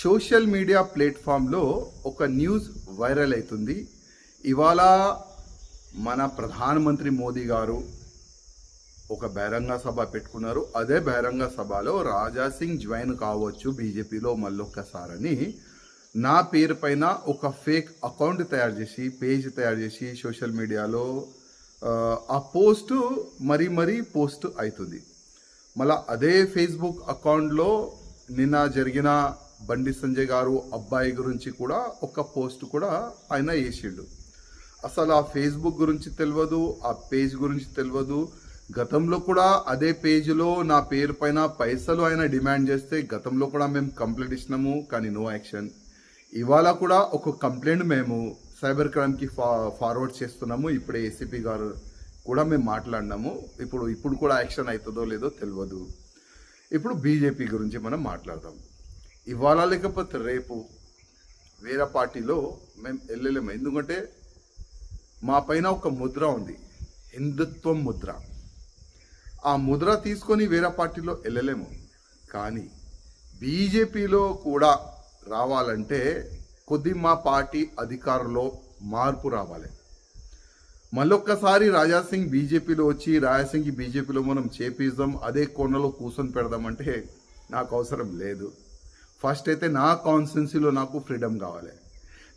Social media ప్లాట్ఫామ్లో ఒక news viral అవుతుంది. ఇవాళ మన ప్రధానమంత్రి మోదీ గారు ఒక బహిరంగ సభ పెట్టుకున్నారు. అదే బహిరంగ సభలో రాజా సింగ్ జాయిన్ కావచ్చు బీజేపీలో మళ్ళొక్కసారని నా పేరు పైన ఒక ఫేక్ అకౌంట్ తయారు చేసి పేజ్ తయారు చేసి సోషల్ మీడియాలో ఆ పోస్టు మరీ పోస్ట్ అవుతుంది. మళ్ళీ అదే ఫేస్బుక్ అకౌంట్లో నిన్న జరిగిన బండి సంజయ్ గారు అబ్బాయి గురించి కూడా ఒక పోస్ట్ కూడా ఆయన వేసిండు. అసలు ఆ ఫేస్బుక్ గురించి తెలియదు, ఆ పేజ్ గురించి తెలియదు. గతంలో కూడా అదే పేజ్లో నా పేరు పైన పైసలు ఆయన డిమాండ్ చేస్తే గతంలో కూడా మేము కంప్లైంట్ ఇచ్చినాము, కానీ నో యాక్షన్. ఇవాళ కూడా ఒక కంప్లైంట్ మేము సైబర్ క్రైమ్కి ఫార్వర్డ్ చేస్తున్నాము. ఇప్పుడే ఏసీపీ గారు కూడా మేము మాట్లాడినాము. ఇప్పుడు కూడా యాక్షన్ అవుతుందో లేదో తెలియదు. ఇప్పుడు బీజేపీ గురించి మనం మాట్లాడదాం. ఇవాళ లేకపోతే రేపు వేరే పార్టీలో మేము వెళ్ళలేము. ఎందుకంటే మా పైన ఒక ముద్ర ఉంది, హిందుత్వం ముద్ర. ఆ ముద్ర తీసుకొని వేరే పార్టీలో వెళ్ళలేము. కానీ బీజేపీలో కూడా రావాలంటే కొద్ది మా పార్టీ అధికారంలో మార్పు రావాలి. మళ్ళొక్కసారి రాజాసింగ్ బీజేపీలో వచ్చి రాజాసింగ్ బీజేపీలో మనం చేపిద్దాం, అదే కోణలో కూర్చొని పెడదామంటే నాకు అవసరం లేదు. ఫస్ట్ అయితే నా కాన్స్టిట్యున్సీలో నాకు ఫ్రీడమ్ కావాలి.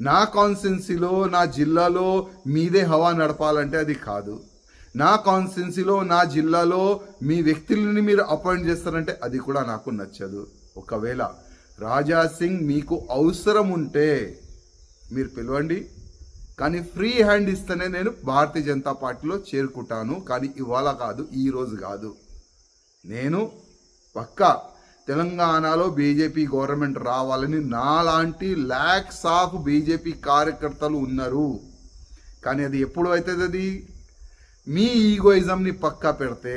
నా కాన్స్టిట్యున్సీలో నా జిల్లాలో మీదే హవా నడపాలంటే అది కాదు. నా కాన్స్టిట్యున్సీలో నా జిల్లాలో మీ వ్యక్తులని మీరు అపాయింట్ చేస్తారంటే అది కూడా నాకు నచ్చదు. ఒకవేళ రాజా సింగ్ మీకు అవసరం ఉంటే మీరు పిలవండి, కానీ ఫ్రీ హ్యాండ్ ఇస్తేనే నేను భారతీయ జనతా పార్టీలో చేరుకుంటాను. కానీ ఇవాళ కాదు, ఈరోజు కాదు. నేను పక్కా తెలంగాణలో బీజేపీ గవర్నమెంట్ రావాలని నాలాంటి ల్యాక్స్ ఆఫ్ బీజేపీ కార్యకర్తలు ఉన్నారు. కానీ అది ఎప్పుడు అవుతుంది? అది మీ ఈగోయిజంని పక్కా పెడితే,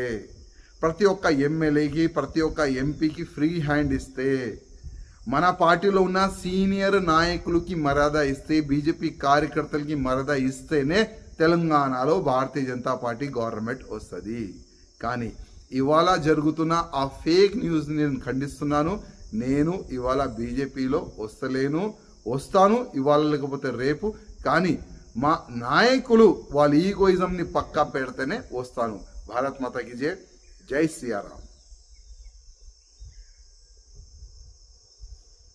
ప్రతి ఒక్క ఎమ్మెల్యేకి ప్రతి ఒక్క ఎంపీకి ఫ్రీ హ్యాండ్ ఇస్తే, మన పార్టీలో ఉన్న సీనియర్ నాయకులకి మర్యాద ఇస్తే, బీజేపీ కార్యకర్తలకి మర్యాద ఇస్తేనే తెలంగాణలో భారతీయ జనతా పార్టీ గవర్నమెంట్ వస్తుంది. కానీ ఇవాళ జరుగుతున్న ఆ ఫేక్ న్యూస్ నేను ఖండిస్తున్నాను. నేను ఇవాళ బీజేపీలో వస్తాను ఇవాళ లేకపోతే రేపు. కానీ మా నాయకులు వాళ్ళ ఈగోయిజంని పక్కా పెడితేనే వస్తాను. భారత్ మాతాకి జై, జై శ్రీరామ్.